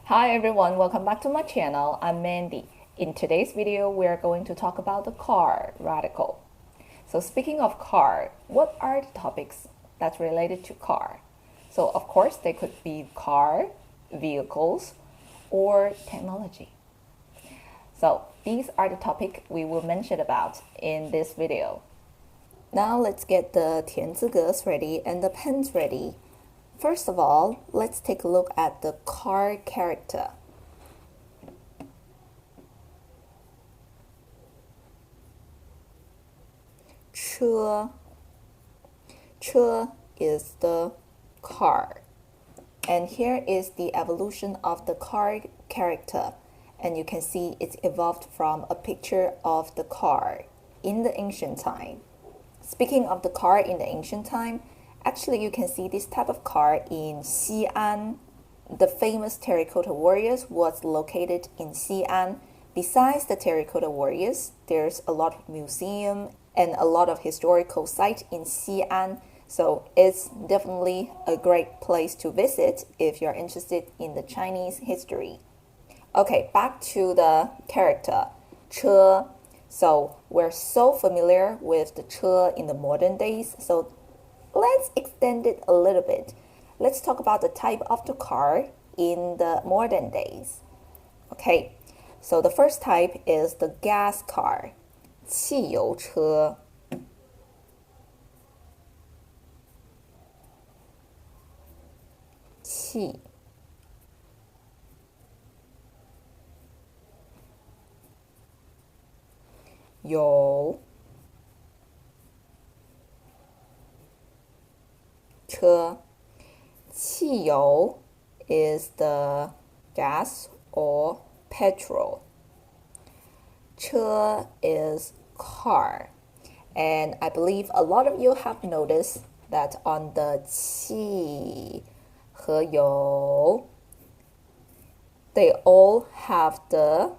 Hi everyone, welcome back to my channel. I'm Mandy. In today's video, we are going to talk about the car, radical. So speaking of car, what are the topics that's related to car? So of course, they could be car, vehicles, or technology. So these are the topics we will mention about in this video. Now let's get the 田字格 ready and the pens ready. First of all, let's take a look at the car character. Chơ. Chơ is the car. And here is the evolution of the car character. And you can see it's evolved from a picture of the car in the ancient time. Speaking of the car in the ancient time, actually you can see this type of car in Xi'an. The famous terracotta warriors was located in Xi'an. Besides the terracotta warriors, there's a lot of museum and a lot of historical sites in Xi'an. So it's definitely a great place to visit if you're interested in the Chinese history. Okay, back to the character, 车. So we're so familiar with the 车 in the modern days. So let's extend it a little bit. Let's talk about the type of the car in the modern days. Okay, so the first type is the gas car, 汽油车. Qi. Yo. 车. 汽油 is the gas or petrol. 车 is car. And I believe a lot of you have noticed that on the 汽 和油, they all have the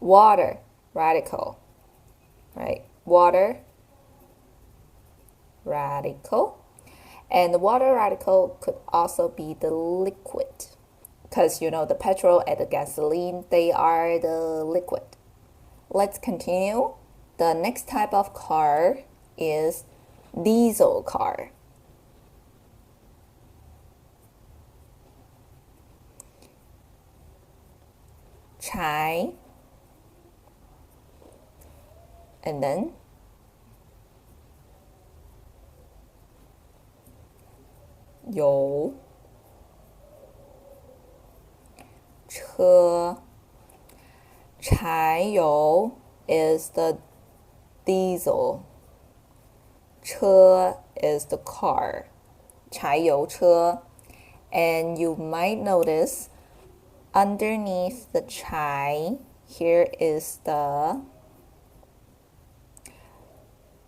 water radical, right? Water radical. And the water radical could also be the liquid, because you know the petrol and the gasoline, they are the liquid. Let's continue. The next type of car is diesel car. Chai. And then Yo. 车. 柴油 is the diesel. 车 is the car. 柴油车. And you might notice underneath the 柴, here is the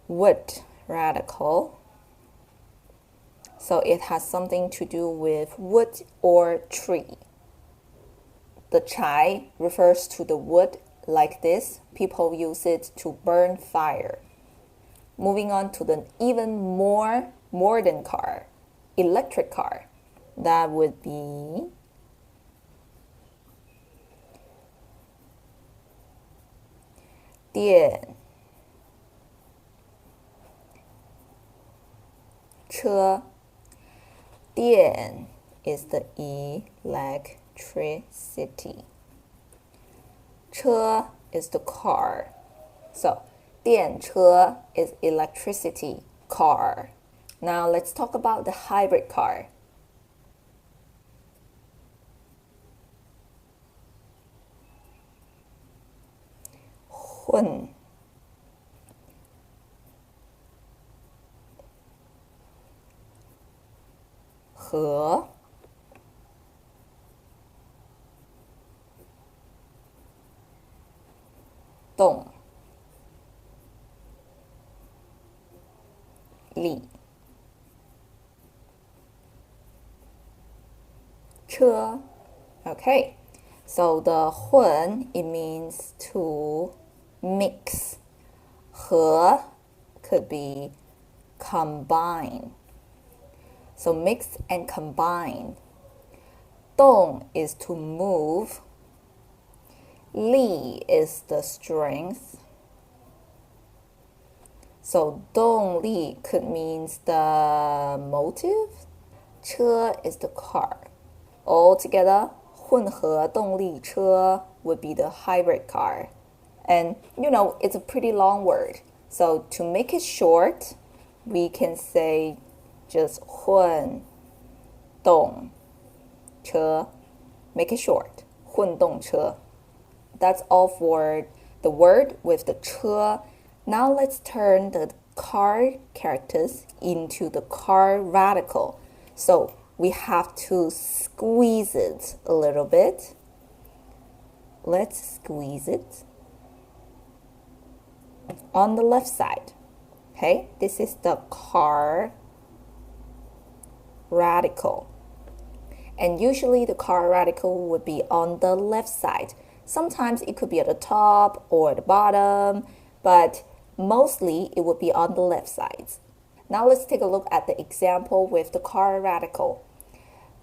wood radical. So it has something to do with wood or tree. The chai refers to the wood like this. People use it to burn fire. Moving on to the even more modern car, electric car. That would be Dian. 车. Dian is the electricity. 车 is the car. So 电车 is electricity car. Now let's talk about the hybrid car. 混. 合. 动. 力. 车. Okay, so the 混 it means to mix. 合 could be combine. So mix and combine. 动 is to move. 力 is the strength. So 动力 could means the motive. 车 is the car. All together, 混合动力车 would be the hybrid car. And it's a pretty long word. So to make it short, we can say just 混动车. Make it short. 混动车. That's all for the word with the 车. Now let's turn the car characters into the car radical. So we have to squeeze it a little bit. Let's squeeze it on the left side. Okay, this is the car radical. And usually the car radical would be on the left side. Sometimes it could be at the top or at the bottom, but mostly it would be on the left side. Now let's take a look at the example with the car radical.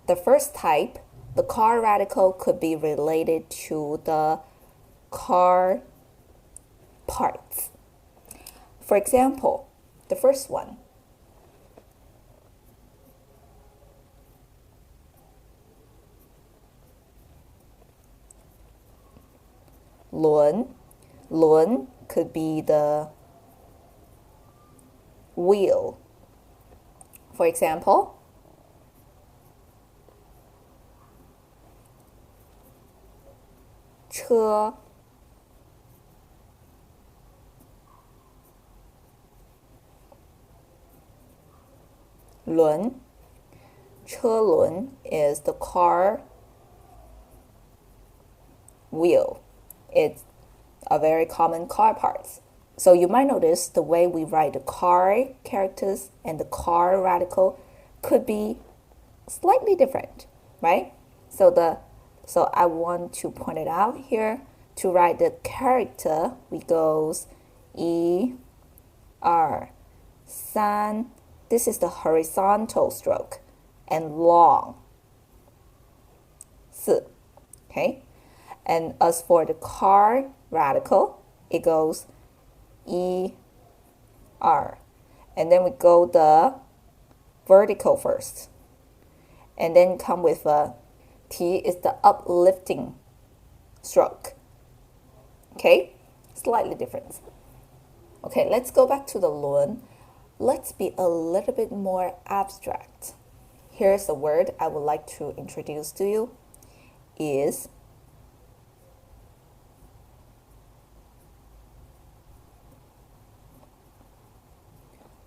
The first type, the car radical could be related to the car parts. For example, the first one. 轮 could be the wheel. For example, 车 轮 车轮 is the car wheel. It's a very common car parts. So you might notice the way we write the car characters and the car radical could be slightly different, right? So I want to point it out here. To write the character, we goes E, R, 三. This is the horizontal stroke, and long, 四. Okay? And as for the car radical, it goes E, R. And then we go the vertical first. And then come with a T is the uplifting stroke. Okay? Slightly different. Okay, let's go back to the 轮. Let's be a little bit more abstract. Here's a word I would like to introduce to you is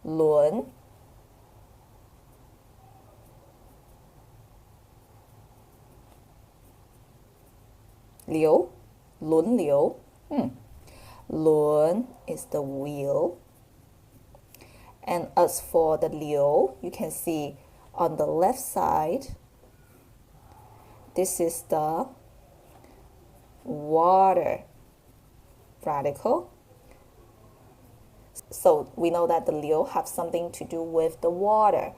轮 流 轮流 轮 is the wheel. And as for the 流, you can see on the left side, this is the water radical. So we know that the 流 have something to do with the water.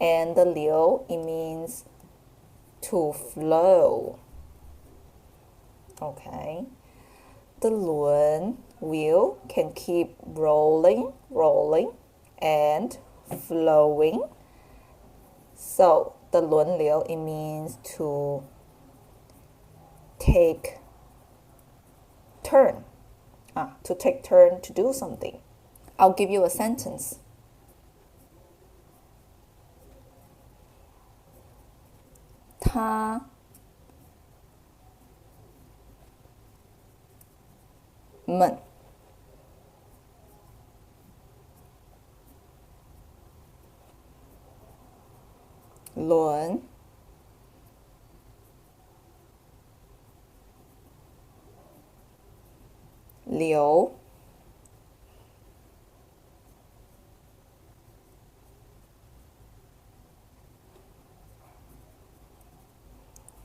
And the 流, it means to flow. Okay. The 轮 wheel can keep rolling, and flowing. So the 轮流, it means to take turn, to do something. I'll give you a sentence. 他们轮流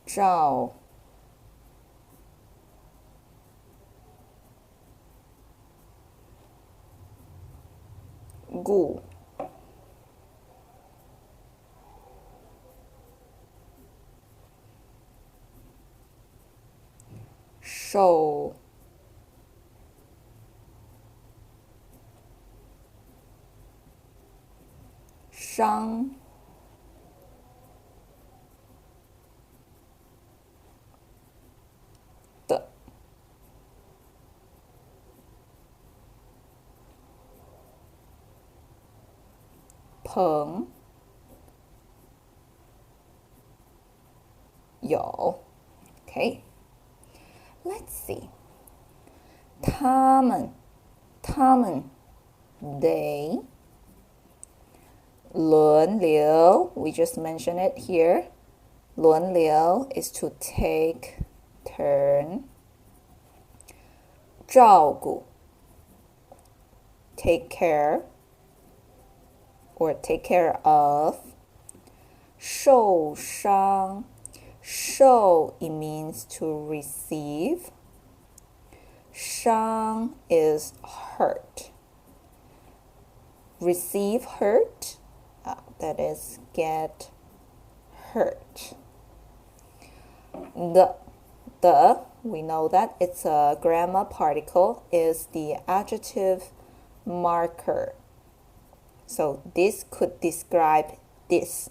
照顾受伤的朋友 Okay, let's see. 他们 they 轮流 we just mentioned it here. 轮流 is to take turn. 照顾 take care or take care of. 受伤 受 it means to receive. 伤 is hurt. Receive hurt, that is get hurt. The, we know that it's a grammar particle, is the adjective marker. So this could describe this.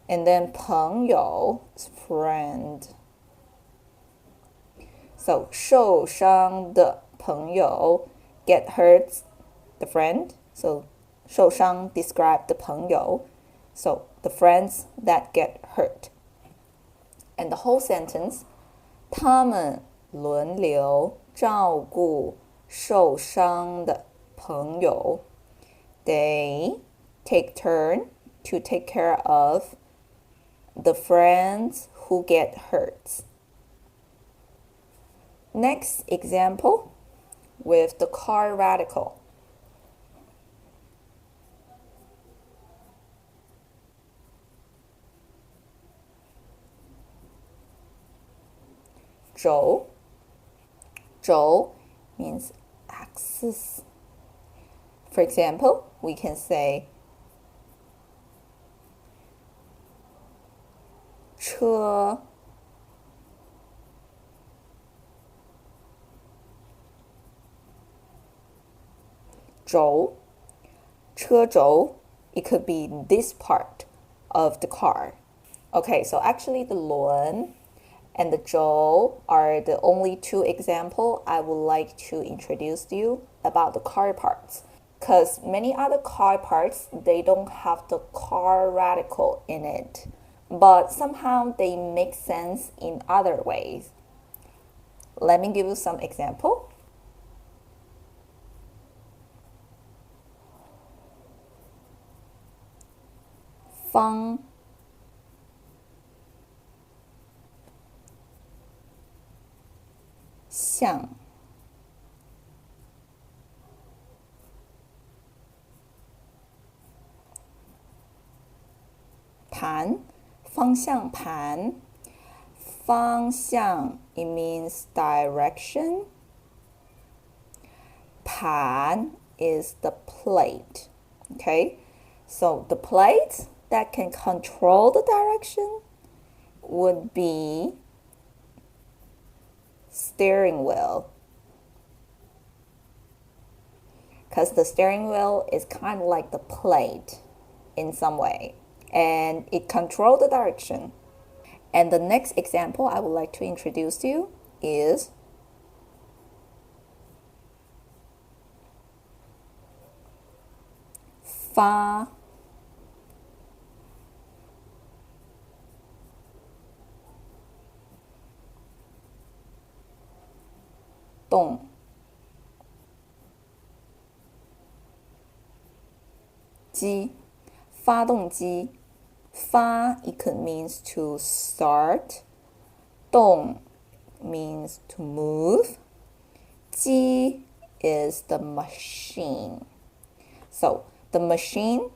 And then 朋友 is friend. So 受伤的朋友 get hurt the friend. So 受伤 describe the 朋友. So the friends that get hurt. And the whole sentence, 他们轮流照顾受伤的朋友. They take turn to take care of the friends who get hurt. Next example with the car radical. 轴 means axis. For example, we can say 车轴 车轴 it could be this part of the car. Okay, so actually the 轮 and the 轴 are the only two examples I would like to introduce to you about the car parts. Because many other car parts, they don't have the car radical in it. But somehow they make sense in other ways. Let me give you some example. 方向盘方向盘方向 it means direction. 盘 is the plate. Okay, so the plate that can control the direction would be steering wheel, because the steering wheel is kind of like the plate in some way, and it controls the direction. And the next example I would like to introduce to you is 发动机发动机发 it could means to start. 动 means to move. 机 is the machine. So the machine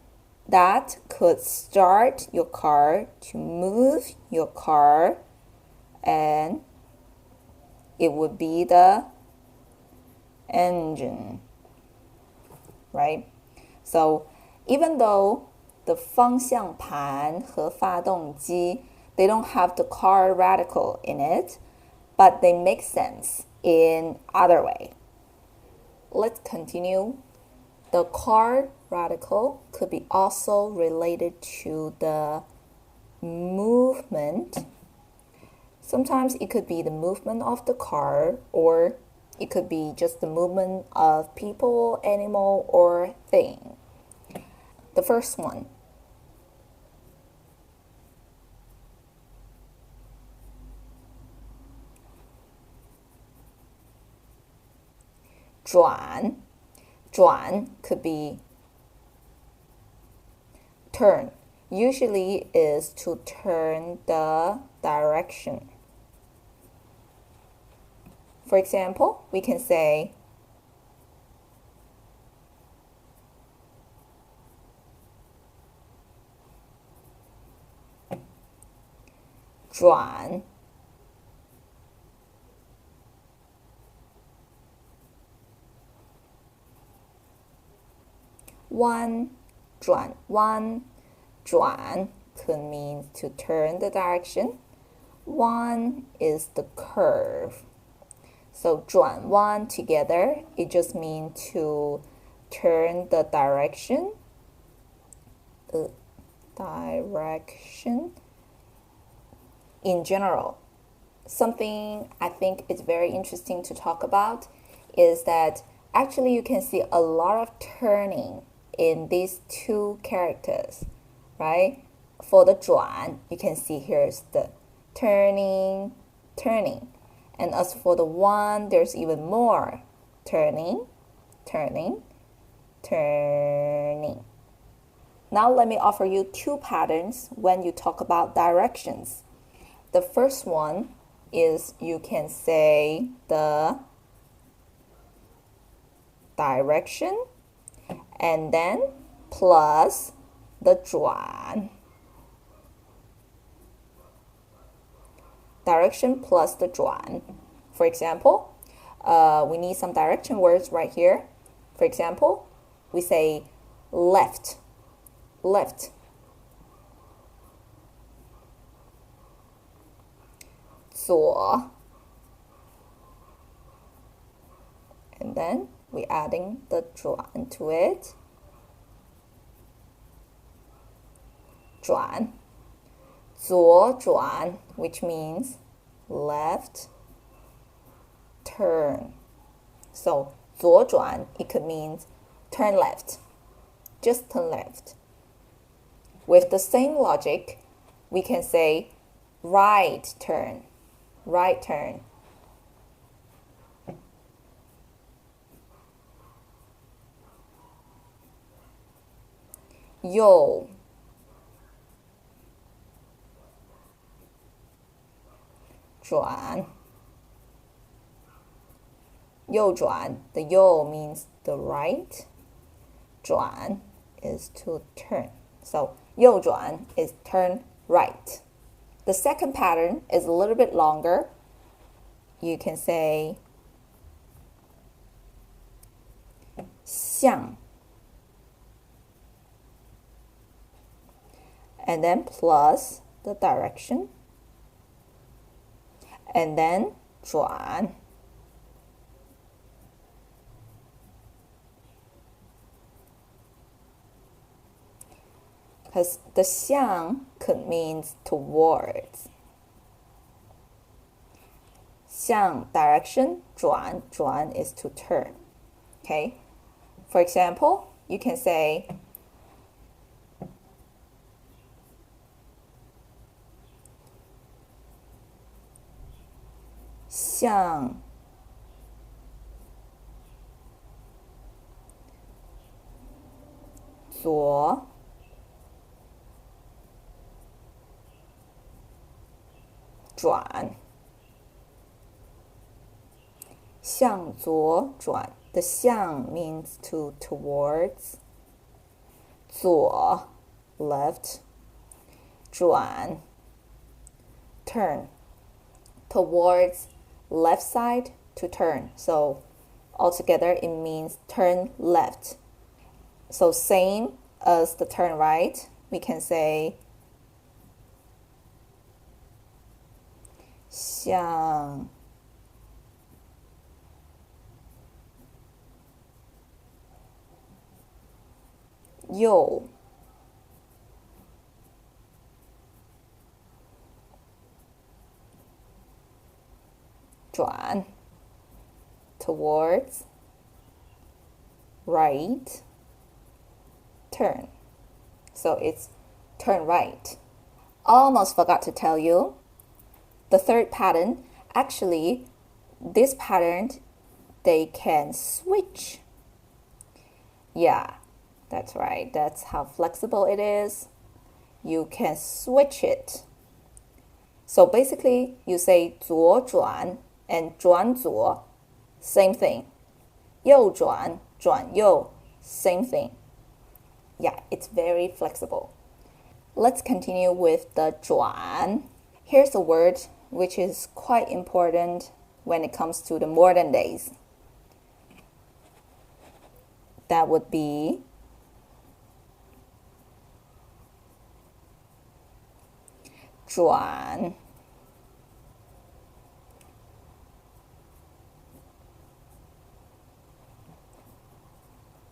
that could start your car, to move your car, and it would be the engine, right? So even though the 方向盘和发动机 they don't have the car radical in it, but they make sense in other way. Let's continue. The car radical could be also related to the movement. Sometimes it could be the movement of the car, or it could be just the movement of people, animal, or thing. The first one. 转 could be turn. Usually is to turn the direction. For example, we can say 转 弯 转 could mean to turn the direction. 弯 is the curve. So 转弯 together, it just means to turn the direction. In general, something I think is very interesting to talk about is that actually you can see a lot of turning in these two characters, right? For the 转, you can see here's the turning. And as for the 弯, there's even more turning. Now let me offer you two patterns when you talk about directions. The first one is you can say the direction and then plus the 转. Direction plus the 转. For example, we need some direction words right here. For example, we say left. 左 and then we adding the 转 to it. 转 左转 which means left turn. So 左转 it could mean turn left. Just turn left. With the same logic, we can say right turn. 右 转 右转 the 右 means the right. 转 is to turn. So 右转 is turn right. The second pattern is a little bit longer. You can say 向 and then plus the direction and then 转 because the 向 could mean towards. 向 direction, 转 is to turn. Okay? For example, you can say 向左转 向左转 the 向 means towards. 左 left 转 turn towards left side to turn. So altogether it means turn left. So same as the turn right, we can say 向右转 towards right turn. So it's turn right. Almost forgot to tell you, the third pattern, actually, this pattern, they can switch. Yeah, that's right. That's how flexible it is. You can switch it. So basically, you say 左转 and 转左, same thing. 右转, 转右, same thing. Yeah, it's very flexible. Let's continue with the 转. Here's a word which is quite important when it comes to the modern days. That would be 转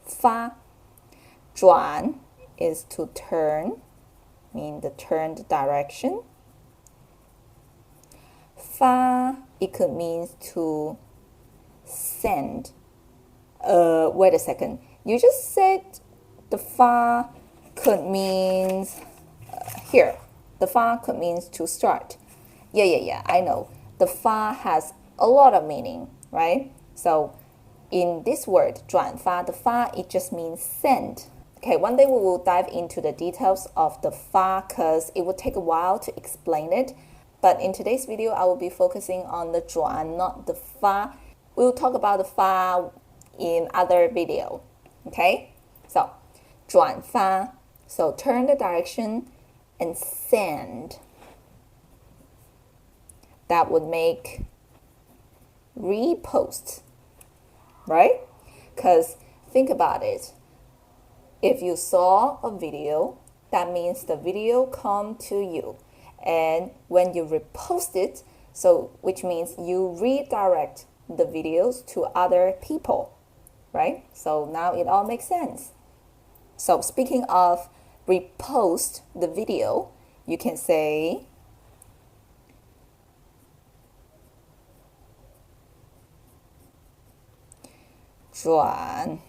发 转 is to turn, mean the turned direction. 发 it could mean to send. Wait a second. You just said the 发 could mean here. The 发 could mean to start. Yeah, I know. The 发 has a lot of meaning, right? So in this word 转发, the 发 it just means send. Okay, one day we will dive into the details of the 发 because it will take a while to explain it. But in today's video, I will be focusing on the 转, not the 发. We will talk about the 发in other video. Okay, so 转发, so turn the direction and send. That would make repost, right? Because think about it. If you saw a video, that means the video come to you. And when you repost it, so which means you redirect the videos to other people, right? So now it all makes sense. So speaking of repost the video, you can say 转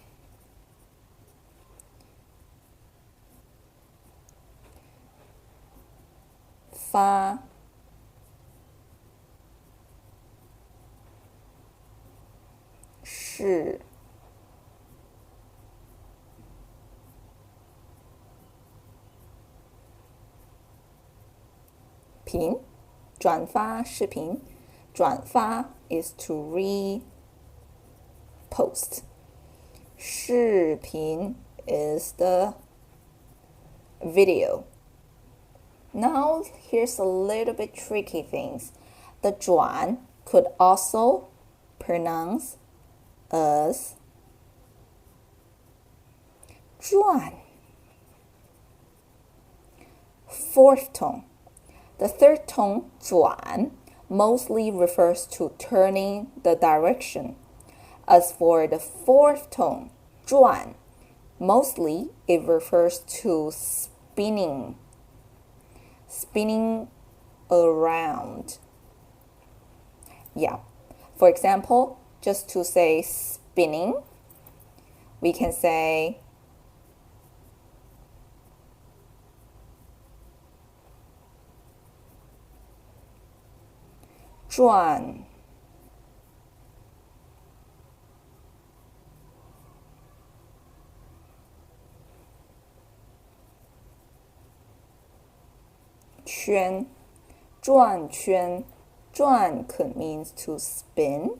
发 视 频 转发视频 转发 is to repost. 视频 is the video. Now, here's a little bit tricky things. The 转 could also pronounce as 转. Fourth tone. The third tone, 转, mostly refers to turning the direction. As for the fourth tone, 转, mostly it refers to spinning around. Yeah. For example, just to say spinning, we can say 转 圈 转圈 转 could means to spin.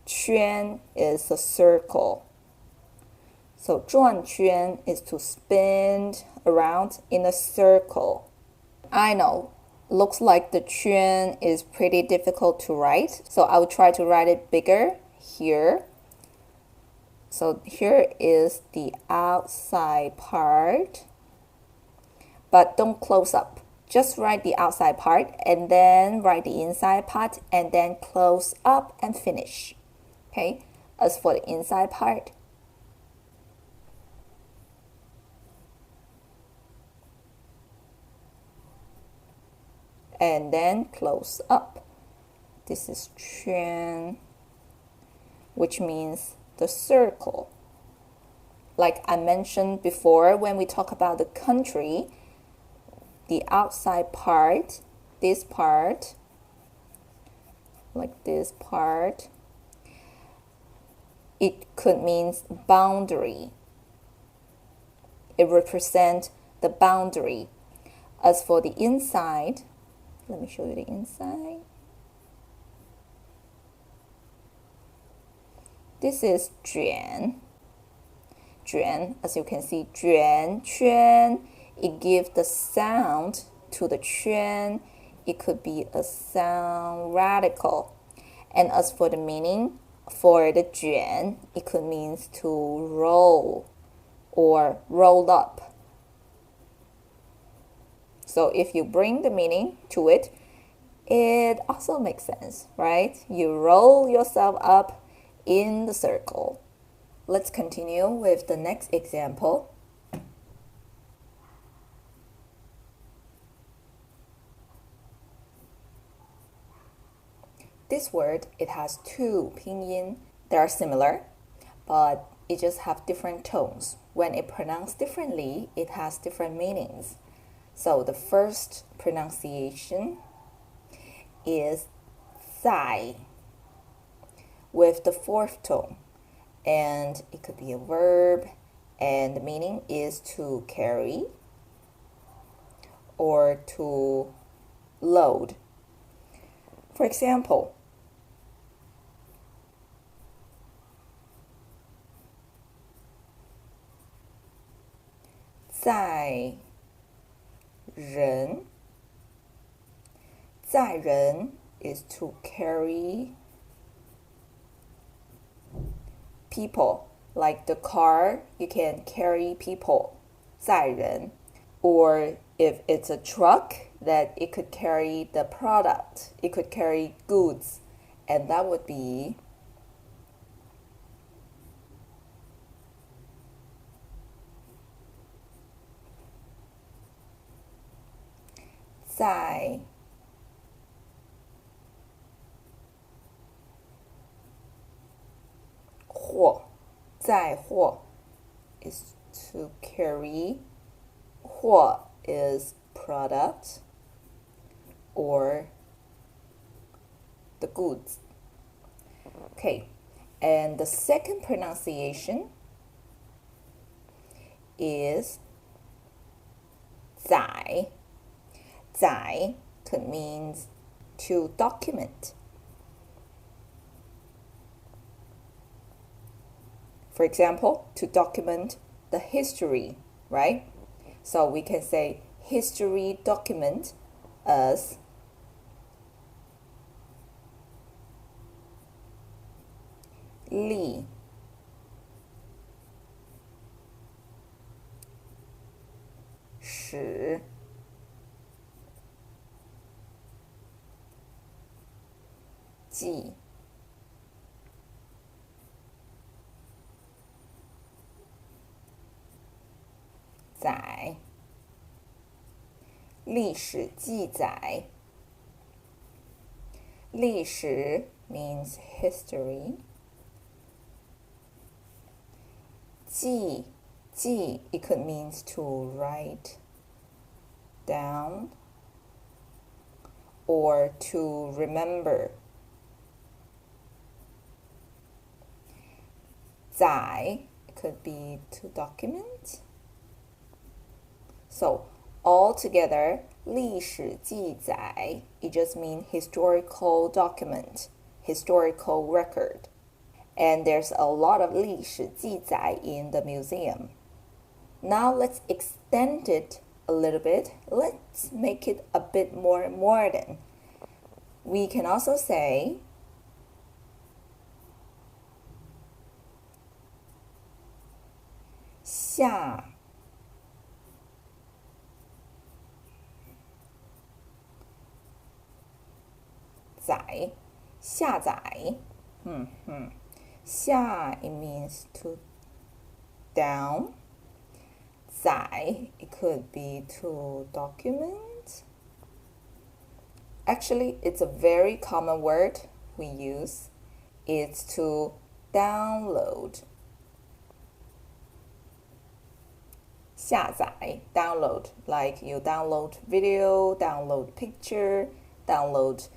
圈 is a circle. So 转圈 is to spin around in a circle. I know, looks like the 圈 is pretty difficult to write. So I will try to write it bigger here. So here is the outside part. But don't close up. Just write the outside part and then write the inside part and then close up and finish. Okay, as for the inside part, and then close up. This is 圈, which means the circle. Like I mentioned before, when we talk about the country, the outside part, this part, like this part, it could mean boundary. It represents the boundary. As for the inside, let me show you the inside. This is 卷. 卷, as you can see, 卷, 圈, it gives the sound to the 圈. It could be a sound radical. And as for the meaning, for the 卷, it could mean to roll or roll up. So if you bring the meaning to it, it also makes sense, right? You roll yourself up in the circle. Let's continue with the next example. This word, it has two pinyin. They are similar, but it just have different tones. When it pronounced differently, it has different meanings. So the first pronunciation is 在 with the fourth tone. And it could be a verb, and the meaning is to carry or to load. For example, 载人 载人 is to carry people. Like the car, you can carry people, 载人. Or if it's a truck, that it could carry the product, it could carry goods, and that would be 载货 载货 is to carry. 货 is product or the goods. Okay, and the second pronunciation is 载 载 could mean to document. For example, to document the history, right? So we can say history document as 历史记载历史记载历史 means history. 记 it could means to write down or to remember. 载 it could be to document. So all together, 历史记载 it just means historical document, historical record. And there's a lot of 历史记载 in the museum. Now let's extend it a little bit. Let's make it a bit more modern. We can also say 下载下载下 it means to down. 载 it could be to document. Actually, it's a very common word we use. It's to download. 下载 download, like you download video, download picture, download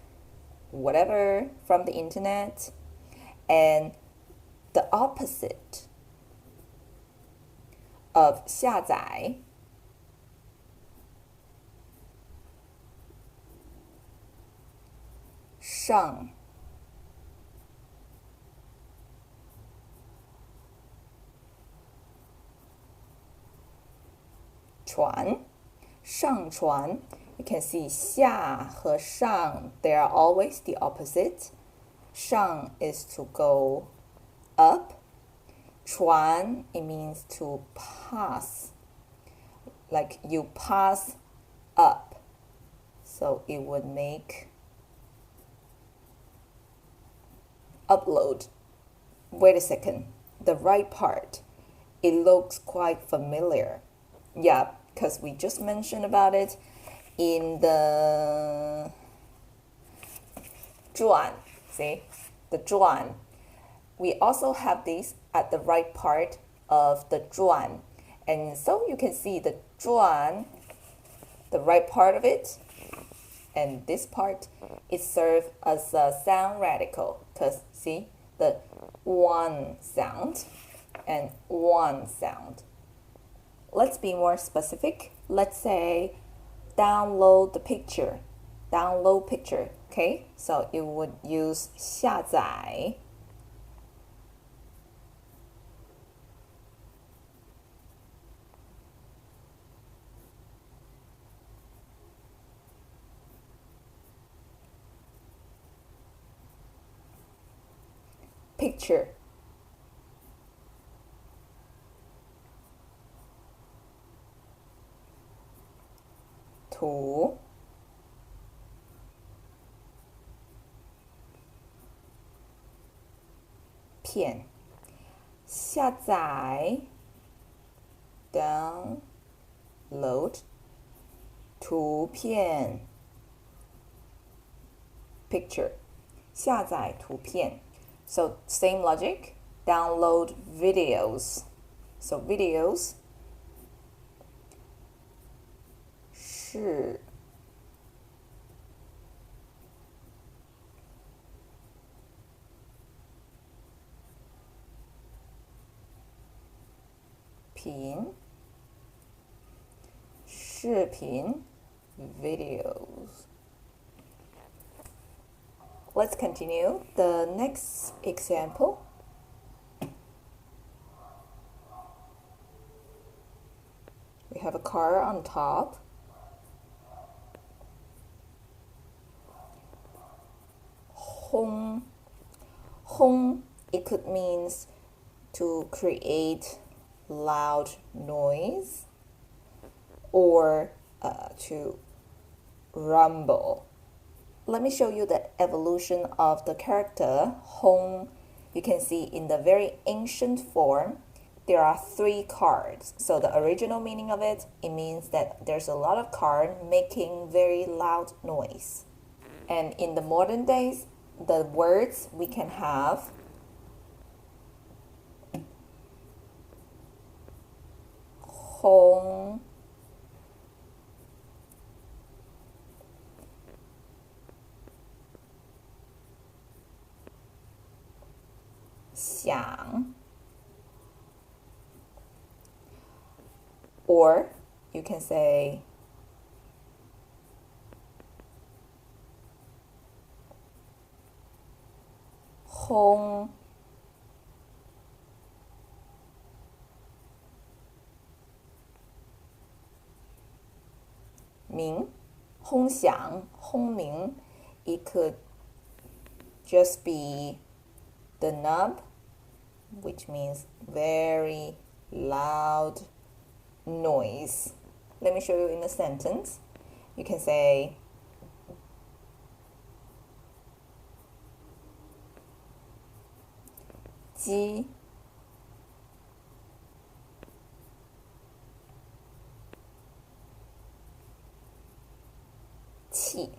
whatever from the internet. And the opposite of 下载上传上传 You can see 下和上 they are always the opposite. 上 is to go up. 传 it means to pass. Like you pass up. So it would make upload. Wait a second. The right part. It looks quite familiar. Yeah, because we just mentioned about it in the 转. See, the 转. We also have these at the right part of the 转. And so you can see the 转, the right part of it, and this part is served as a sound radical. Because see, the one sound and one sound. Let's be more specific. Let's say download the picture. Download picture. Okay, so you would use 下载 picture. To片下载 download 图片 picture 下载图片 So same logic, download videos. So videos 视频视频 videos. Let's continue. The next example. We have a car on top. Hong. Hong, it could means to create loud noise or to rumble. Let me show you the evolution of the character Hong. You can see in the very ancient form, there are 3 cards. So the original meaning of it, it means that there's a lot of cards making very loud noise. And in the modern days, the words we can have Hong xiang, or you can say Hong Ming, Hong xiang, Hong Ming. It could just be the nub, which means very loud noise. Let me show you in a sentence. You can say ji qi.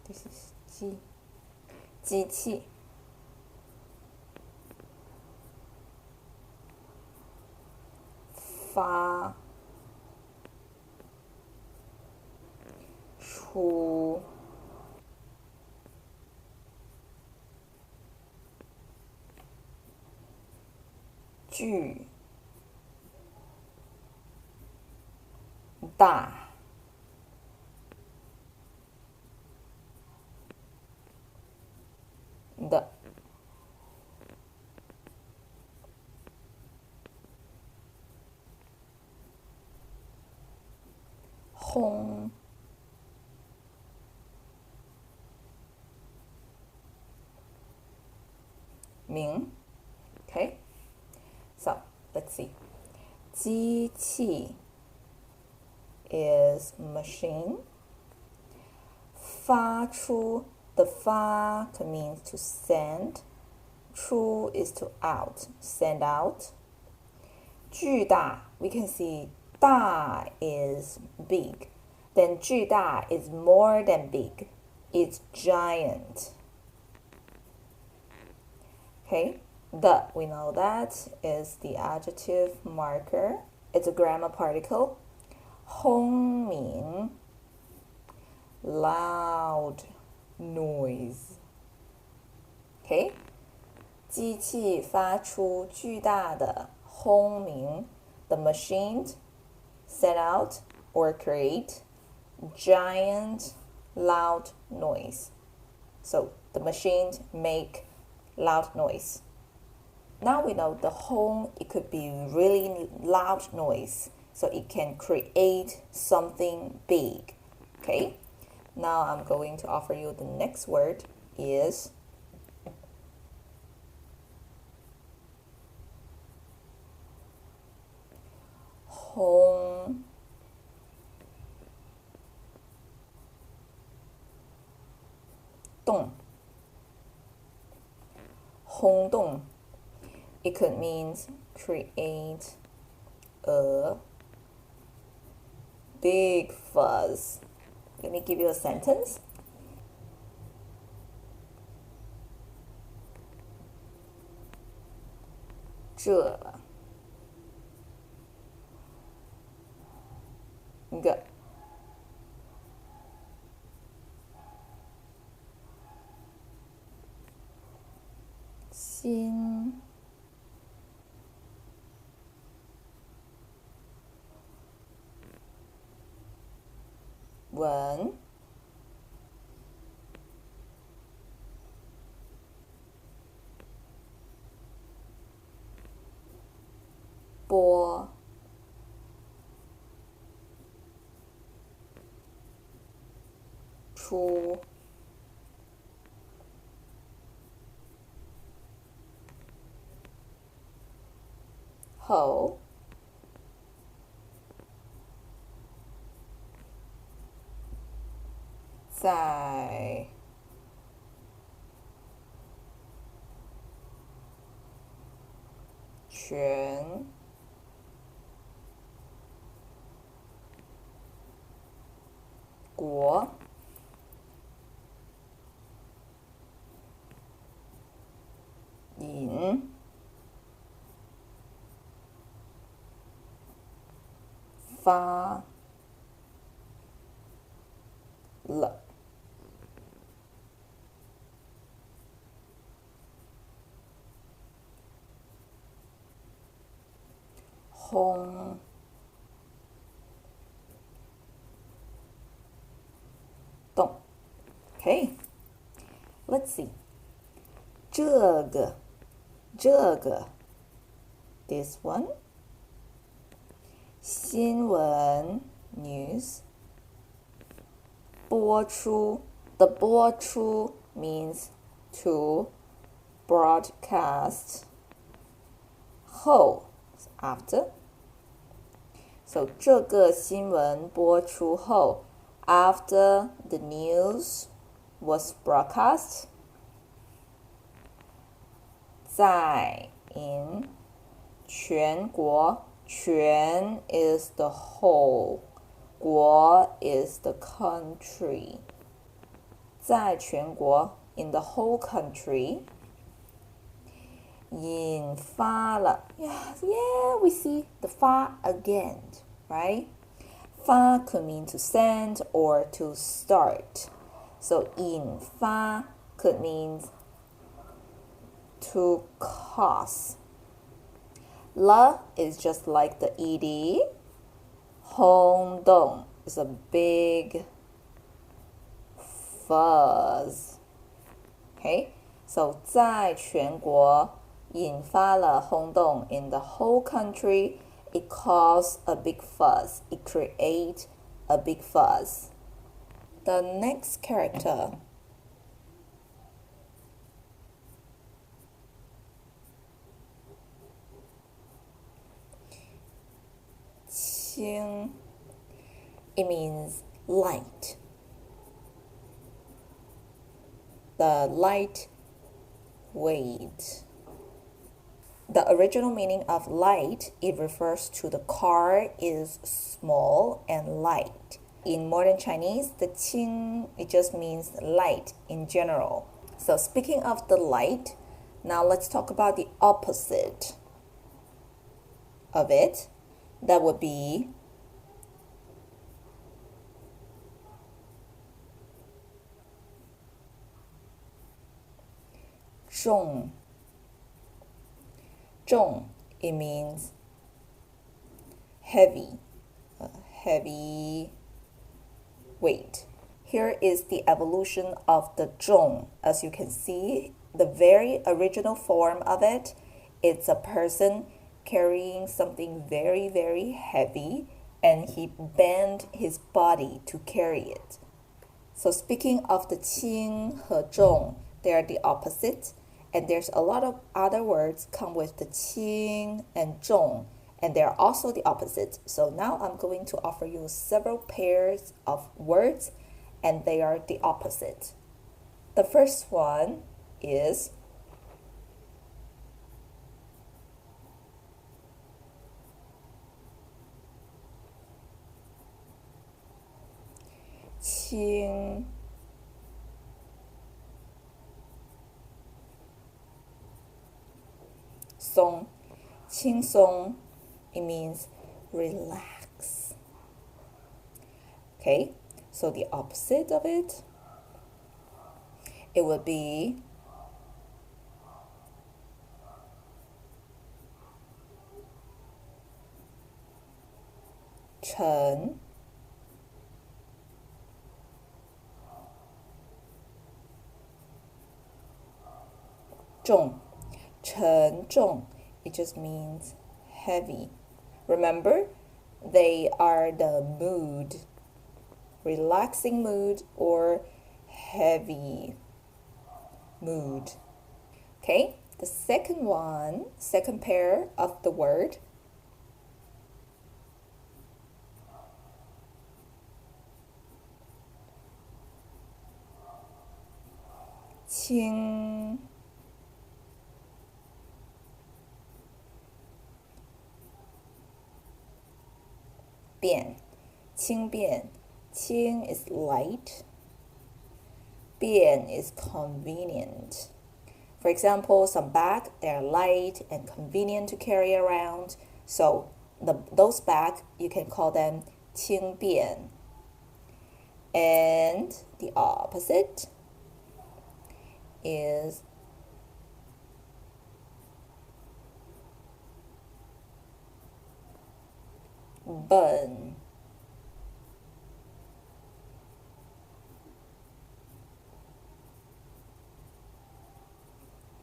This is 机器。发出巨大的轰鸣。Okay, so let's see. 机器 is machine. 发出 the 发 means to send. 出 is to out, send out. 巨大 we can see 大 is big. Then 巨大 is more than big. It's giant. Okay, the we know that is the adjective marker. It's a grammar particle. 轰鸣 loud noise. Okay, 机器发出巨大的轰鸣 the machine set out or create giant loud noise. So the machine make loud noise. Now we know the home, it could be really loud noise, so it can create something big. Okay, now I'm going to offer you the next word is轰动。轰动 it could mean create a big fuzz. Let me give you a sentence. 这个新闻播出后在全国引发了轰动。Okay, let's see. 这个 this one 新闻 news 播出 the 播出 means to broadcast 后 after. So 这个新闻播出后 after the news was broadcast. 在 in 全国全 is the whole 国 is the country. 在全国 in the whole country 引发了 yeah, we see the 发 again, right? 发 could mean to send or to start. So 引发 could mean to cause. 了 is just like the ed. 轰动 is a big fuzz. Okay, so 在全国引发了轰动 in the whole country. It caused a big fuzz. It created a big fuzz. The next character. 清 it means light. The light weight. The original meaning of light, it refers to the car is small and light. In modern Chinese, the qing, it just means light in general. So speaking of the light, now let's talk about the opposite of it. That would be zhong. Zhong, it means heavy, heavy weight. Here is the evolution of the zhong. As you can see, the very original form of it, it's a person carrying something very, very heavy, and he bent his body to carry it. So speaking of the qing 和 zhong, they are the opposite. And there's a lot of other words come with the qing and zhong, and they're also the opposite. So now I'm going to offer you several pairs of words, and they are the opposite. The first one is qing song. 轻松 it means relax. Okay, so the opposite of it, it would be chen. Zhong. 沉重, it just means heavy. Remember, they are the mood, relaxing mood or heavy mood. Okay, the second one, second pair of the word, qing. Bian, 轻便. 轻 is light. Bian is convenient. For example, some bags, they're light and convenient to carry around. So those bags, you can call them 轻便. And the opposite is笨.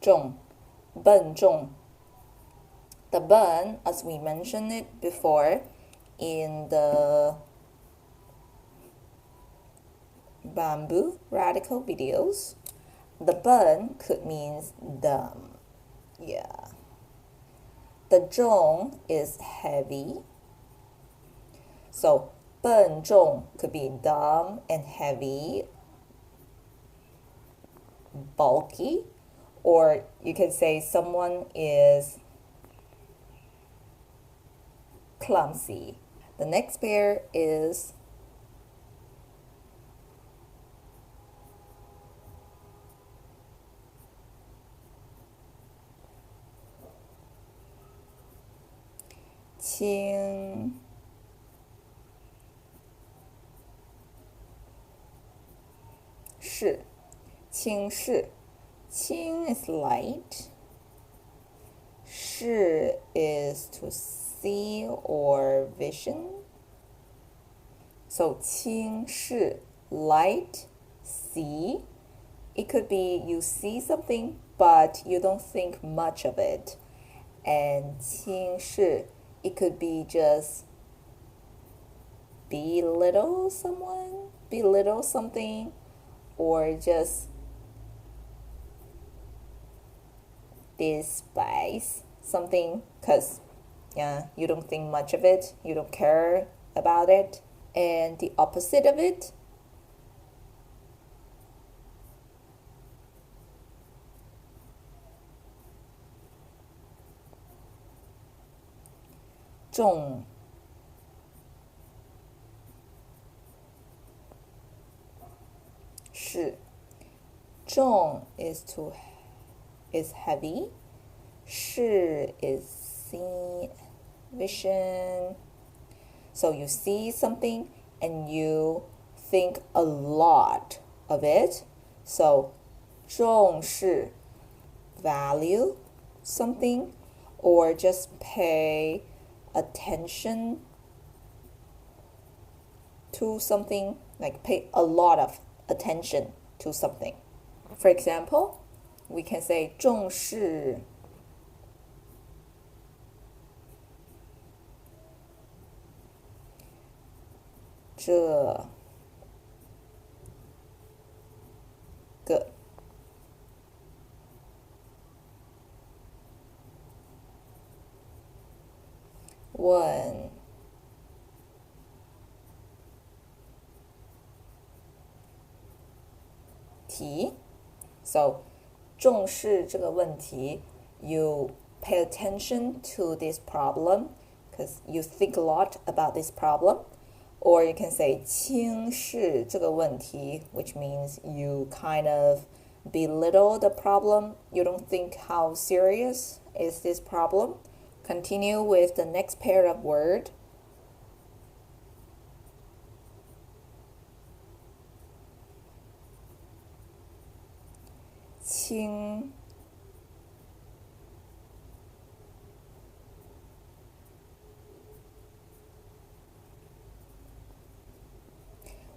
重, 笨重. The 笨, as we mentioned it before in the bamboo radical videos, the 笨 could mean dumb. Yeah. The 重 is heavy. So 笨重 could be dumb and heavy, bulky, or you can say someone is clumsy. The next pair is 轻视，轻视，轻 is light, 视 is to see or vision. So 轻视 light, see. It could be you see something but you don't think much of it. And 轻视 it could be just belittle someone, belittle something, or just despise something because you don't think much of it, you don't care about it. And the opposite of it, 重视，重 is heavy, 视 is see, vision. So you see something and you think a lot of it. So 重视 value something or just pay attention to something, like pay a lot of attention to something. For example, we can say 重视这个问题。So 重视这个问题 you pay attention to this problem because you think a lot about this problem. Or you can say 轻视这个问题 which means you kind of belittle the problem. You don't think how serious is this problem. Continue with the next pair of word. 轻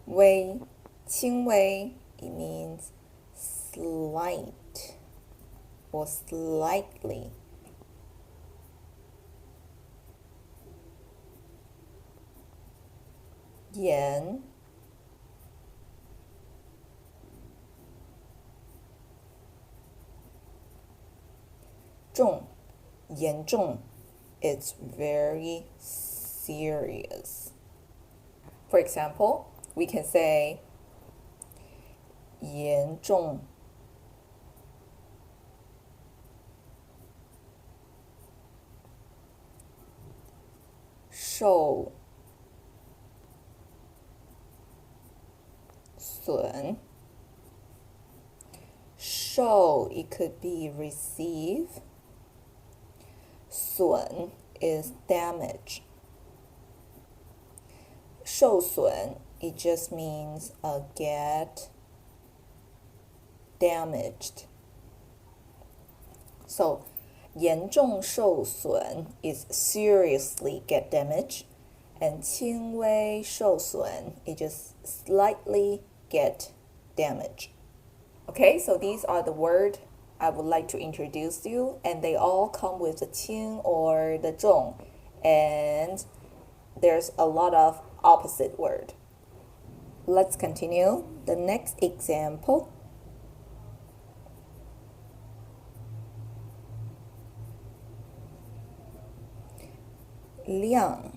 微，轻微 it means slight or slightly. 严重，严重 it's very serious. For example, we can say 严重受损，受 it could be receive, 损 is damage. 受损 it just means get damaged. So 严重受损 is seriously get damaged, and 轻微受损 it just slightly get damaged. Okay, so these are the words I would like to introduce you, and they all come with the 轻 or the 重, and there's a lot of opposite word. Let's continue. The next example. 量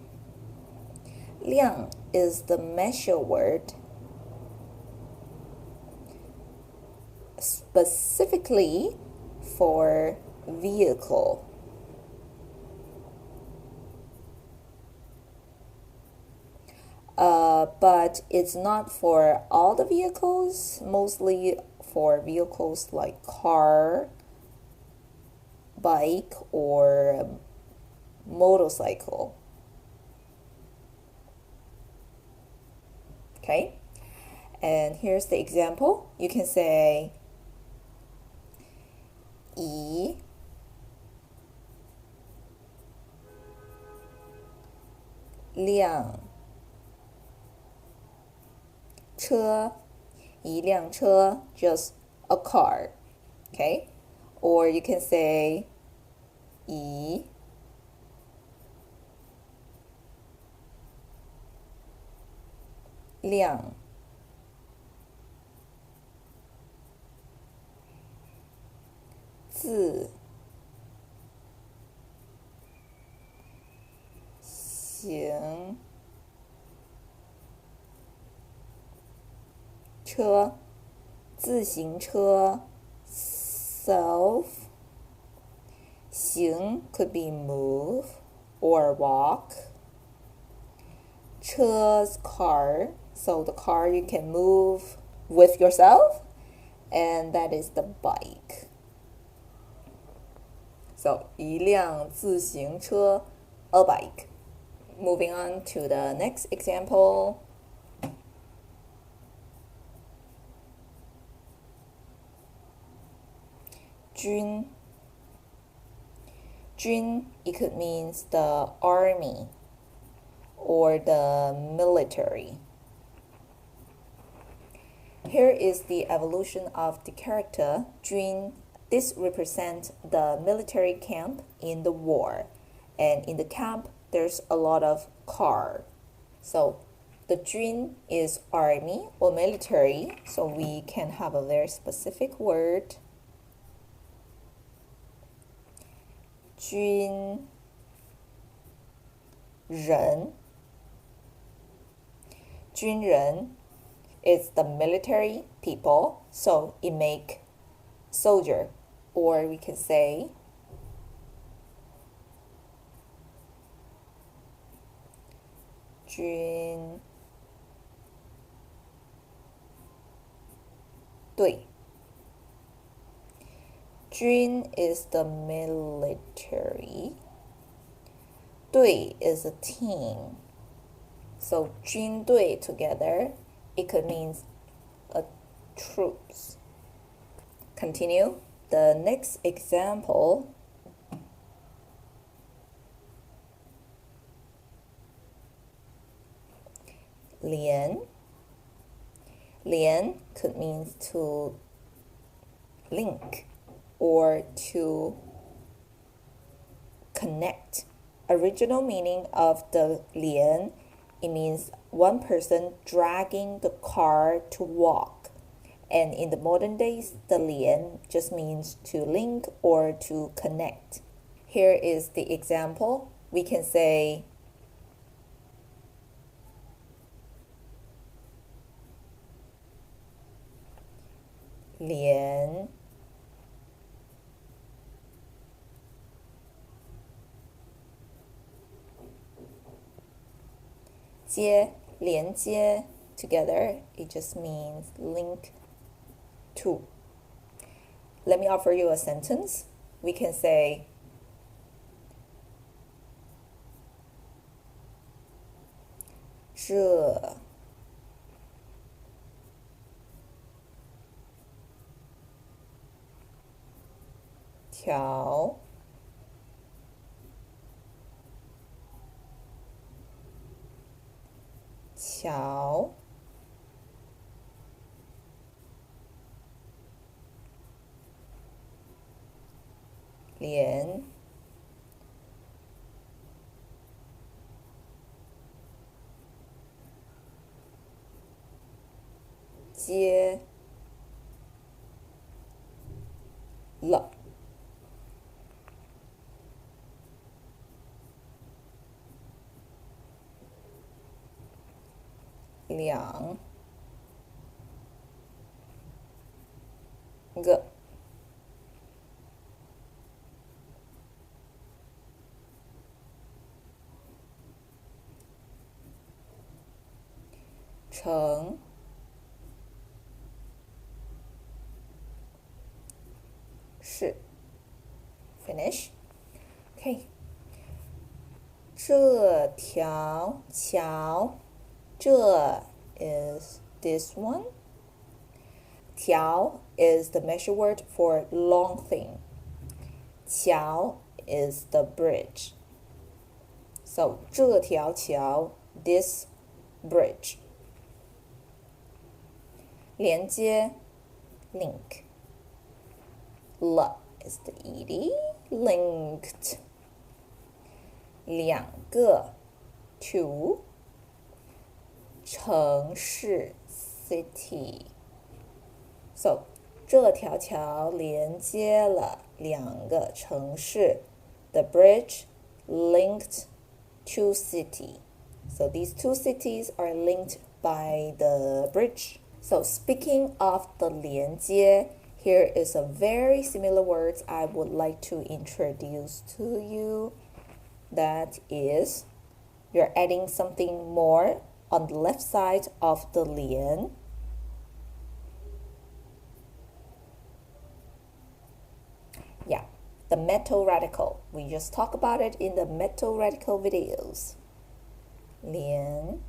量 is the measure word specifically for vehicle. But it's not for all the vehicles, mostly for vehicles like car, bike, or motorcycle. Okay, and here's the example. You can say 一辆车，一辆车 just a car. Okay, or you can say 一辆自行车，自行车 self 行 could be move or walk. 车's car, so the car you can move with yourself, and that is the bike. So 一辆自行车 a bike. Moving on to the next example. 军 it could means the army or the military. Here is the evolution of the character 军. This represents the military camp in the war, and in the camp there's a lot of car. So the 军 is army or military, so we can have a very specific word. 军人 军人 is the military people, so it make soldier, or we can say 军队 军 is the military. 队 is a team. So 军队 together, it could mean troops. Continue. The next example. 连 could mean to link or to connect. Original meaning of the 连, it means one person dragging the car to walk. And in the modern days, the 连 just means to link or to connect. Here is the example. We can say 连接 连接 together, it just means link to. Let me offer you a sentence. We can say 这条桥连接了两个城市 Finish. Okay. 这条桥这 is this one. 条 is the measure word for long thing. 桥 is the bridge. So 这条桥 this bridge. 连接 link. L is the ed linked. 两个 two. 城市 city. So 这条桥连接了两个城市 The bridge linked two cities. So these two cities are linked by the bridge. So speaking of the 连接, here is a very similar word I would like to introduce to you. That is, you're adding something more on the left side of the 连. Yeah, the metal radical. We just talked about it in the metal radical videos. 连.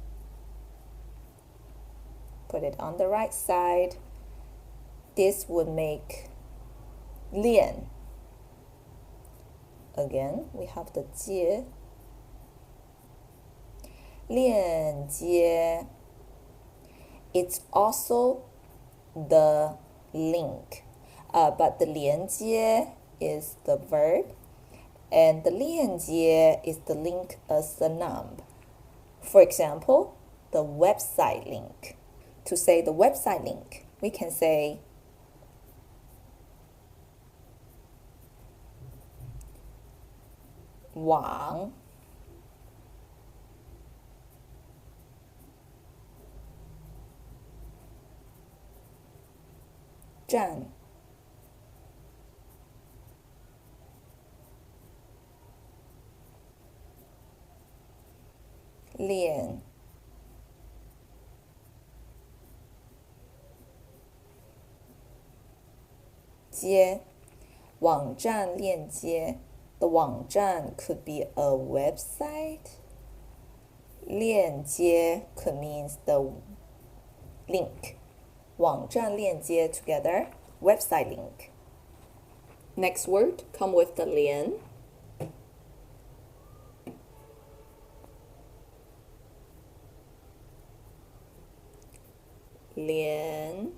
Put it on the right side. This would make 练. Again, we have the 接. 链接. It's also the link. But the 连接 is the verb, and the 链接 is the link as the noun. For example, the website link. To say the website link, we can say 网 站 链 接 网站链接 The 网站 could be a website. 链接 could means the link. 网站链接 together, website link. Next word come with the 连. Lian.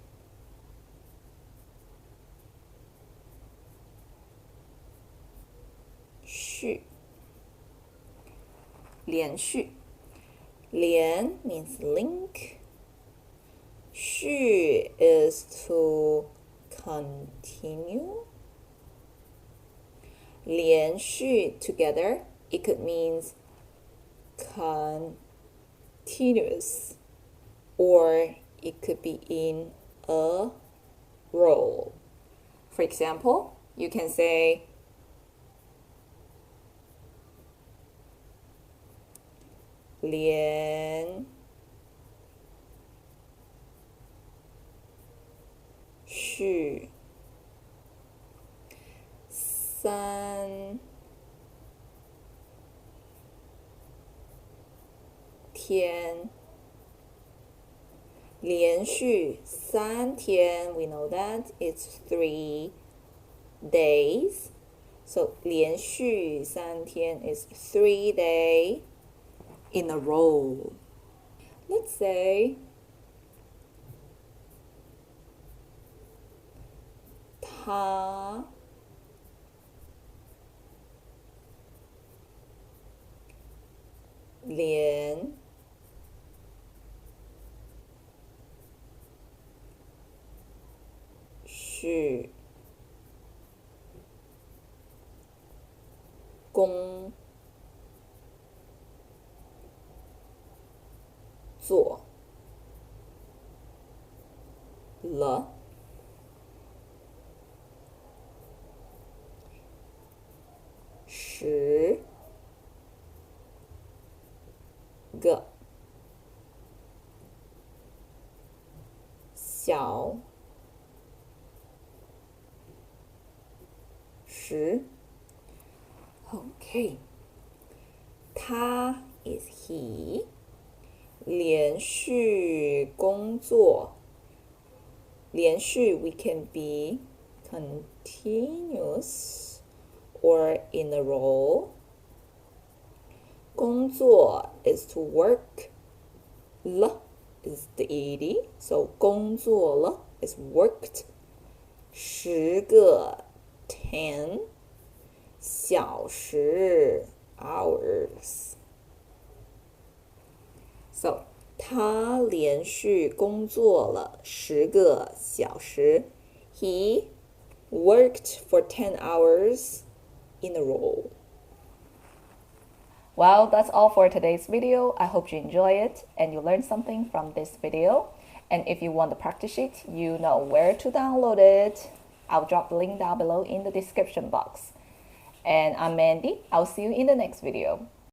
Xu. 连续. Lian means link. Xu is to continue. 连续 together, it could means continuous, or it could be in a row. For example, you can say 连续3天连续3天 we know that it's 3 days. So 连续3天 is 3 days in a row. Let's say 他连续工作了10个小时 Okay, 他 is he. 连续工作，连续 we can be continuous or in a row. 工作 is to work. L is the ed, so 工作了 is worked. 10个 10小时 hours. So 他连续工作了10个小时. He worked for 10 hours in a row. Well, that's all for today's video. I hope you enjoy it and you learned something from this video. And if you want the practice sheet, you know where to download it. I'll drop the link down below in the description box. And I'm Mandy. I'll see you in the next video.